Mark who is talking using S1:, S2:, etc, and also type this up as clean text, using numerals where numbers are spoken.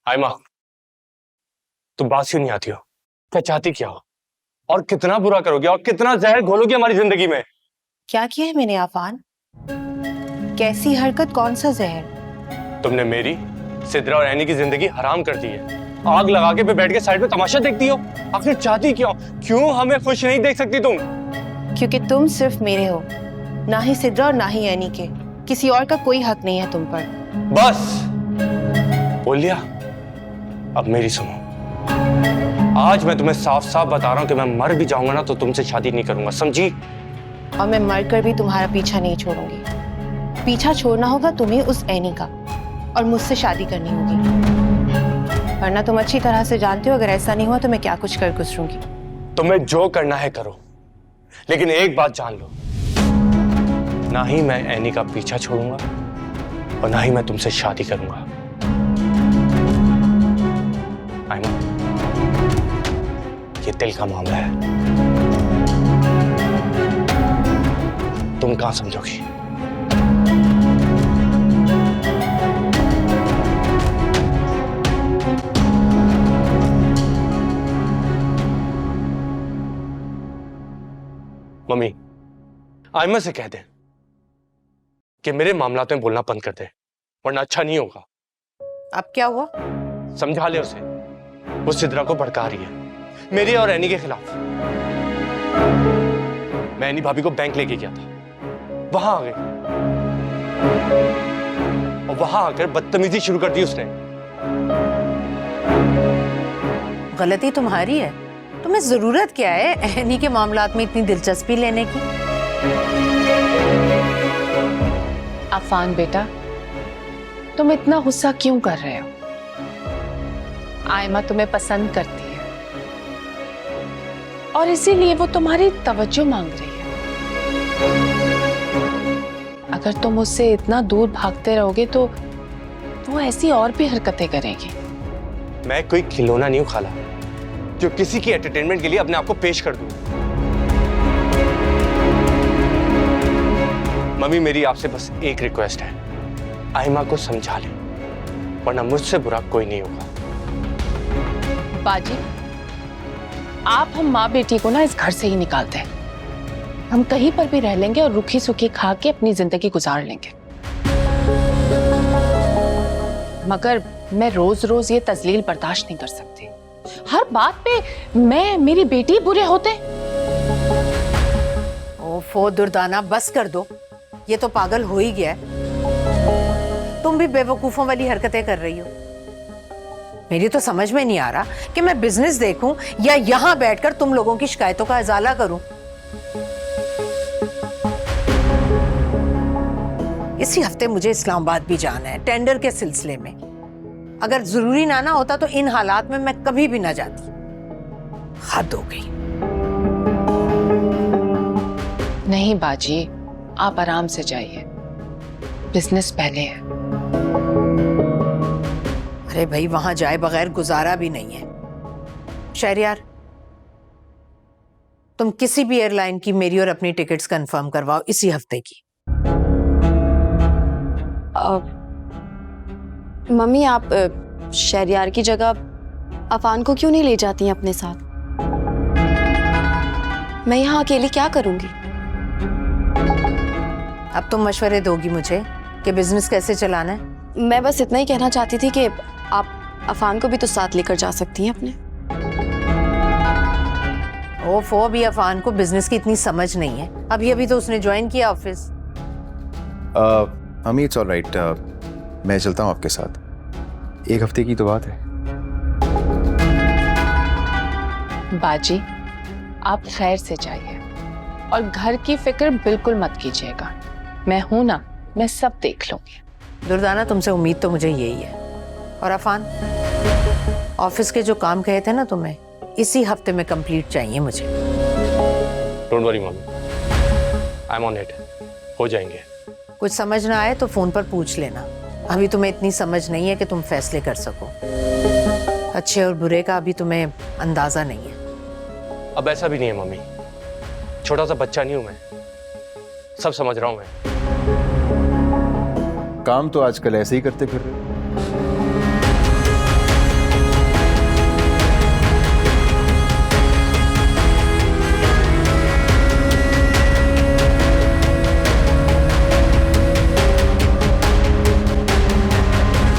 S1: आयमा, तुम बात क्यों नहीं आती हो? क्या चाहती क्या हो? और कितना बुरा करोगे और कितना जहर घोलोगे हमारी जिंदगी में?
S2: क्या किया है मैंने आफान? कैसी हरकत, कौन सा जहर?
S1: तुमने मेरी, सिद्रा और एनी की जिंदगी हराम कर दी है। आग लगा के पे बैठ के साइड में तमाशा देखती हो। आखिर चाहती क्यों? क्यों हमें खुश नहीं देख सकती तुम?
S2: क्योंकि तुम सिर्फ मेरे हो, ना ही सिद्रा और ना ही एनी के। किसी और का कोई हक नहीं है तुम पर।
S1: बस बोल लिया। अब मेरी सुनो, आज मैं तुम्हें साफ साफ बता रहा हूं कि मैं मर भी जाऊंगा ना तो तुमसे शादी नहीं करूंगा, समझी?
S2: और मैं मरकर भी तुम्हारा पीछा नहीं छोड़ूंगी। पीछा छोड़ना होगा तुम्हें उस एनी का, और मुझसे शादी करनी होगी। वरना तुम अच्छी तरह से जानते हो अगर ऐसा नहीं हुआ तो मैं क्या कुछ कर गुजरूंगी।
S1: तुम्हें जो करना है करो, लेकिन एक बात जान लो, ना ही मैं एनी का पीछा छोड़ूंगा और ना ही मैं तुमसे शादी करूंगा। आयमा, ये दिल का मामला है, तुम कहां समझोगी? मम्मी, आयमा से कह दे कि मेरे मामलात में बोलना बंद कर दे, वरना अच्छा नहीं होगा।
S2: अब क्या हुआ?
S1: समझा ले उसे, वो सिद्रा को भड़का रही है मेरे और एनी के खिलाफ। मैं एनी भाभी को बैंक लेके गया था, वहां आ गई और वहां आकर बदतमीजी शुरू कर दी उसने।
S3: गलती तुम्हारी है। तुम्हें जरूरत क्या है एनी के मामलात में इतनी दिलचस्पी लेने की?
S4: अफान बेटा, तुम इतना गुस्सा क्यों कर रहे हो? आयमा तुम्हें पसंद करती है और इसीलिए वो तुम्हारी तवज्जो मांग रही है। अगर तुम उससे इतना दूर भागते रहोगे तो वो ऐसी और भी हरकतें करेगी।
S1: मैं कोई खिलौना नहीं हूं खाला, जो किसी की एंटरटेनमेंट के लिए अपने आप को पेश कर दूं। मम्मी, मेरी आपसे बस एक रिक्वेस्ट है, आयमा को समझा ले, वरना मुझसे बुरा कोई नहीं होगा।
S4: बाजी, आप हम माँ बेटी को ना इस घर से ही निकालते हैं। हम कहीं पर भी रह लेंगे और रूखी सूखी खा के अपनी जिंदगी गुजार लेंगे, मगर मैं रोज रोज ये तजलील बर्दाश्त नहीं कर सकती। हर बात पे मैं मेरी बेटी बुरे होते।
S3: ओफो दुर्दाना, बस कर दो। ये तो पागल हो ही गया है। तुम भी बेवकूफों वाली हरकतें कर रही हो। मेरी तो समझ में नहीं आ रहा कि मैं बिजनेस देखूं या यहां बैठकर तुम लोगों की शिकायतों का इजाला करूं। इसी हफ्ते मुझे इस्लामाबाद भी जाना है टेंडर के सिलसिले में। अगर जरूरी ना होता तो इन हालात में मैं कभी भी ना जाती। हद हो गई।
S4: नहीं बाजी, आप आराम से जाइए, बिजनेस पहले है।
S3: अरे भाई, वहां जाए बगैर गुजारा भी नहीं है। शहरयार, तुम किसी भी एयरलाइन की मेरी और अपनी टिकट्स कंफर्म करवाओ इसी हफ्ते की।
S5: मम्मी, आप शहरयार की जगह अफान को क्यों नहीं ले जाती हैं अपने साथ? मैं यहाँ अकेली क्या करूंगी?
S3: अब तुम मशवरे दोगी मुझे कि बिजनेस कैसे चलाना है?
S5: मैं बस इतना ही कहना चाहती थी कि आप अफान को भी तो साथ लेकर जा सकती हैं अपने।
S3: ओफो, अभी अफान को बिजनेस की इतनी समझ नहीं है। अभी अभी तो उसने ज्वाइन किया ऑफिस।
S6: मम्मी, इट्स ऑलराइट, मैं चलता हूँ आपके साथ। एक हफ्ते की तो बात है।
S4: बाजी, आप खैर से जाइए और घर की फिक्र बिल्कुल मत कीजिएगा। मैं हूं ना, मैं सब देख लूंगी।
S3: दुर्दाना, तुमसे उम्मीद तो मुझे यही है। और अफान, ऑफिस के जो काम कहे थे ना तुम्हें, इसी हफ्ते में कंप्लीट चाहिए मुझे।
S1: Don't worry mummy, I am on it, हो जाएंगे।
S3: कुछ समझ ना आए तो फोन पर पूछ लेना। अभी तुम्हें इतनी समझ नहीं है कि तुम फैसले कर सको। अच्छे और बुरे का अभी तुम्हें अंदाजा नहीं है।
S1: अब ऐसा भी नहीं है मम्मी, छोटा सा बच्चा नहीं हूं मैं, सब समझ रहा हूं मैं।
S6: काम तो आजकल ऐसे ही करते फिर रहे हो।